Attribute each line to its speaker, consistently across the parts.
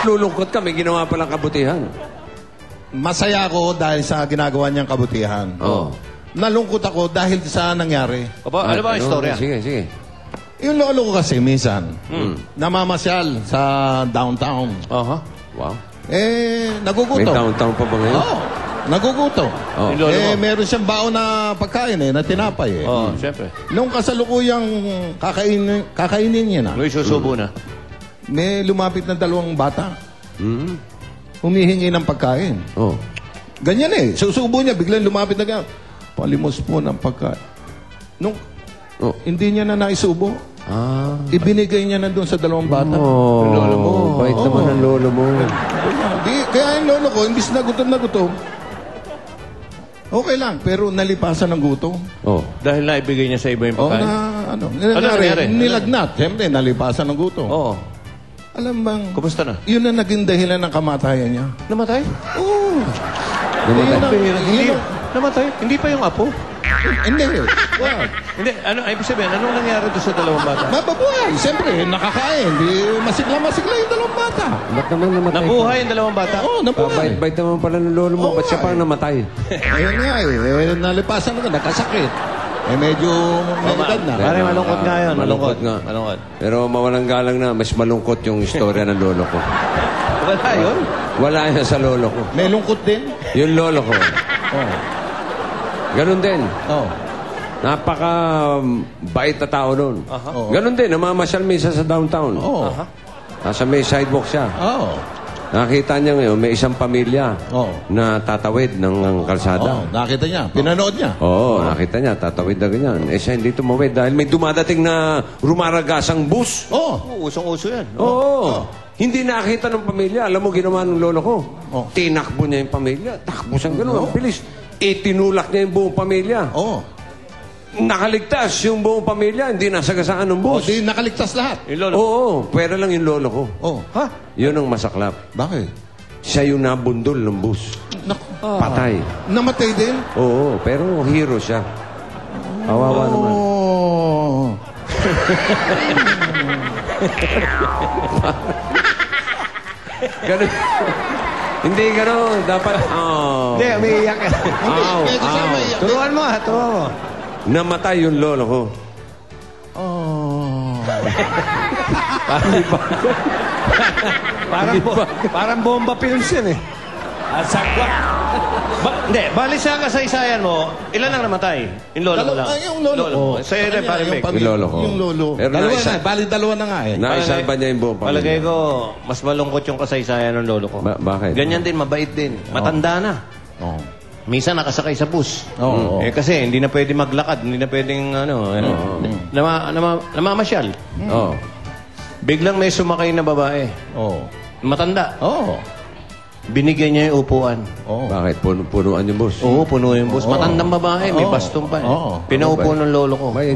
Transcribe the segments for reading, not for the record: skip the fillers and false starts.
Speaker 1: Lulungkot ka, may ginawa palang kabutihan.
Speaker 2: Masaya ako dahil sa ginagawa niyang kabutihan.
Speaker 1: Oo.
Speaker 2: Nalungkot ako dahil sa nangyari.
Speaker 3: Ano ba ang istorya?
Speaker 1: Sige, sige.
Speaker 2: Yung lolo ko kasi minsan, namamasyal sa downtown.
Speaker 1: Wow. May
Speaker 2: Nagugutom.
Speaker 1: downtown pa ba ngayon?
Speaker 2: Oo, nagugutom.
Speaker 1: Oh.
Speaker 3: Yung lolo mo?
Speaker 2: Meron siyang baon na pagkain na tinapay
Speaker 3: Oo, siyempre.
Speaker 2: Nung kasalukuyang kakainin niya na,
Speaker 3: May susubo na.
Speaker 2: may lumapit na 2 bata.
Speaker 1: Mm.
Speaker 2: Humihingi ng pagkain.
Speaker 1: Oh.
Speaker 2: Ganyan susubo niya, biglang lumapit na ganyan. Palimos po ng pagkain. Nung hindi niya na naisubo, ibinigay niya na doon sa 2 bata.
Speaker 1: Oh,
Speaker 3: lolo mo.
Speaker 1: Bait naman ang lolo mo.
Speaker 2: Kaya yung lolo ko, imbis na gutom, okay lang, pero nalipasan ng gutom.
Speaker 1: Oh.
Speaker 3: Dahil naibigay niya sa iba yung pagkain.
Speaker 2: Nangyari? Nilagnat. Siyempre, nalipasan ng gutom.
Speaker 3: Oo.
Speaker 2: Alam bang,
Speaker 3: Kumusta na?
Speaker 2: yun ang naging dahilan ng kamatayan niya.
Speaker 3: Namatay?
Speaker 2: Oo.
Speaker 3: Namatay? Hindi pa yung apo?
Speaker 2: Hindi. Wag.
Speaker 3: Hindi, ibig sabihin, anong nangyari doon sa 2 bata?
Speaker 2: Mababuhay. Siyempre, nakakain. Di masigla yung 2 bata.
Speaker 1: Ba't naman namatay?
Speaker 3: Nabuhay yung 2 bata?
Speaker 2: Oo, nabuhay.
Speaker 1: Bait naman pala ng lolo mo. Ba't siya parang namatay?
Speaker 2: Ayun nga nalipasan na nakasakit. Medyo may edad na.
Speaker 3: Pare, malungkot nga yun.
Speaker 1: Malungkot nga.
Speaker 3: Malungkot.
Speaker 1: Pero mawalang galang na, mas malungkot yung istorya ng lolo ko.
Speaker 3: Wala yun?
Speaker 1: Wala yan sa lolo ko.
Speaker 2: May lungkot din.
Speaker 1: Yung lolo ko. Ganun din. Napaka bait na tao nun. Ganun din, namamasyal minsan sa downtown. Nasa may sidewalk siya. Nakita niya ngayon, may isang pamilya na tatawid ng kalsada.
Speaker 2: Nakita niya. Pinanood niya.
Speaker 1: Nakita niya, tatawid na ganyan. Siya hindi tumawid dahil may dumadating na rumaragasang bus.
Speaker 3: Usong-uso yan.
Speaker 1: Hindi nakita ng pamilya. Alam mo, ginawa ng lolo ko. Tinakbo niya yung pamilya. Takbo siyang gano'n. Ang bilis. Tinulak niya yung buong pamilya. Nakaligtas yung buong pamilya. Hindi nasagasaan ng bus.
Speaker 2: Di nakaligtas lahat.
Speaker 3: Yung lolo?
Speaker 1: Pwera lang yung lolo ko.
Speaker 2: Ha?
Speaker 1: Yun ang masaklap.
Speaker 2: Bakit?
Speaker 1: Siya yung nabundol ng bus. Patay.
Speaker 2: Namatay din?
Speaker 1: Pero hero siya. Kawawa naman. Ganun. Hindi gano'n. Dapat,
Speaker 3: Hindi, umiiyak ka. Turuan mo, turuan mo.
Speaker 1: Namatay yung lolo ko.
Speaker 3: Parang bomba pills yan Asakwa. Hindi, bali sa kasaysayan mo, ilan ang namatay? Yung lolo mo lang.
Speaker 2: Yung lolo ko.
Speaker 3: Sa'yo rin, parang Meg.
Speaker 1: Yung lolo ko.
Speaker 2: Yung lolo.
Speaker 1: Pero
Speaker 2: Bali 2 na nga
Speaker 1: Naisalba niya yung buong pamilya.
Speaker 3: Palagay ko, mas malungkot yung kasaysayan ng lolo ko.
Speaker 1: Bakit?
Speaker 3: Ganyan din, mabait din. Matanda na. Minsan nakasakay sa bus. Kasi hindi na pwede maglakad, hindi na pwedeng namamasyal. Biglang may sumakay na babae. Matanda. Binigyan niya yung upuan.
Speaker 1: Bakit? Punuan yung bus?
Speaker 3: Oo, puno yung bus. Matandang babae, may bastong pa. Pinaupo ng lolo ko.
Speaker 1: Mabait,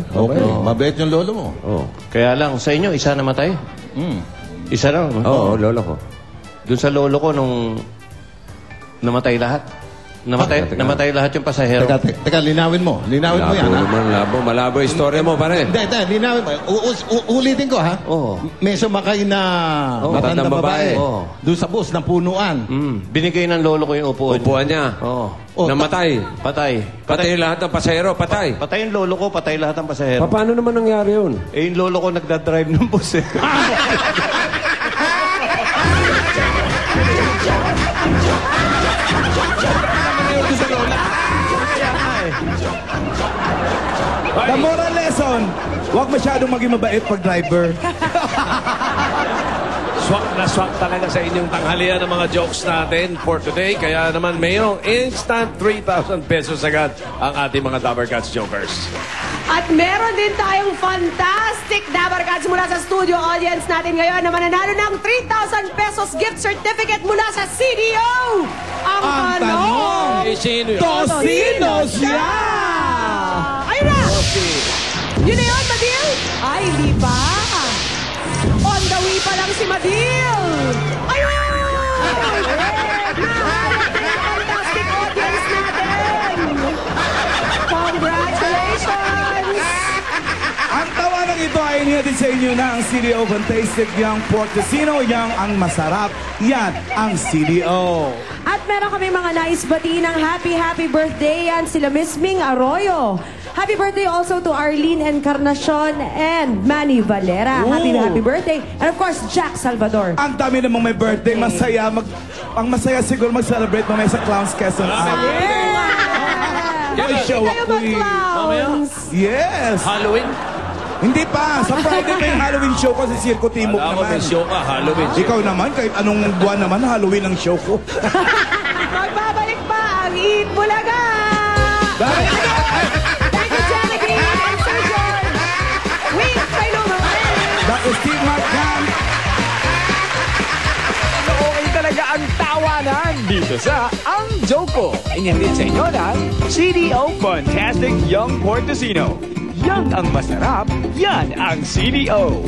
Speaker 2: Okay. Mabait yung lolo mo.
Speaker 3: Kaya lang, sa inyo, isa namatay? Isa lang.
Speaker 1: Lolo ko.
Speaker 3: Doon sa lolo ko, nung namatay lahat. Namatay lahat yung pasahero.
Speaker 2: Teka, linawin mo. Linawin mo yan, ha?
Speaker 1: Malabo yung istorya mo, pare.
Speaker 2: Hindi, linawin mo. Ulitin ko, ha? May sumakay na matandang babae. Doon sa bus, ng punuan.
Speaker 3: Binigay ng lolo ko yung upuan.
Speaker 1: Upuan niya. Namatay. Patay lahat ng pasahero. Patay
Speaker 3: yung lolo ko, patay lahat ng pasahero.
Speaker 1: Paano naman nangyari yun?
Speaker 3: Yung lolo ko nagdadrive ng bus
Speaker 4: The moral lesson, huwag masyadong maging mabait pag driver.
Speaker 5: Swak na swak talaga sa inyong tanghalian ng mga jokes natin for today. Kaya naman mayroong instant 3,000 pesos agad ang ating mga Dabber Cats Jokers.
Speaker 6: At meron din tayong fantastic Dabber Cats mula sa studio audience natin ngayon na mananalo ng 3,000 pesos gift certificate mula sa CDO. Ang tanong,
Speaker 5: Sino yun?
Speaker 4: Tosino siya!
Speaker 6: Ayun na! Yun na yun, Madil? Ay, di ba? On the way pa lang si Madil! Ayun! Fantastic audience natin! Congratulations!
Speaker 4: Ang tawanan ito ay Inatid sa inyo na ang CDO Fantastic Young Pork Casino. Yang ang masarap. Yan ang CDO.
Speaker 6: At meron kami mga nais batiin ng happy birthday yan sila Miss Ming Arroyo. Happy birthday also to Arlene Encarnacion and Manny Valera. Happy birthday. And of course, Jack Salvador.
Speaker 4: Ang dami namang may birthday. Masaya. Ang masaya siguro mag-celebrate mamaya sa Clowns Quezon. May show
Speaker 6: Kayo
Speaker 4: ako eh.
Speaker 6: mag-clowns.
Speaker 4: Yes.
Speaker 5: Halloween?
Speaker 4: Hindi pa. Sa Friday may Halloween show ko sa Circo Timog
Speaker 5: Ako
Speaker 4: naman.
Speaker 5: may show ka, Halloween show.
Speaker 4: Ikaw naman, kahit anong buwan naman, Halloween ang show ko.
Speaker 6: Magbabalik pa ang Eat Bulaga! Thank you, Genevieve and Sir George! Wait, kay Lumawen!
Speaker 4: That is Steve McCann.
Speaker 7: Okay talaga ang tawanan dito sa Ang Joke Ko. Inyandit sa inyo ng CDO Fantastic Young Pork Casino. Yan ang masarap, yan ang CDO.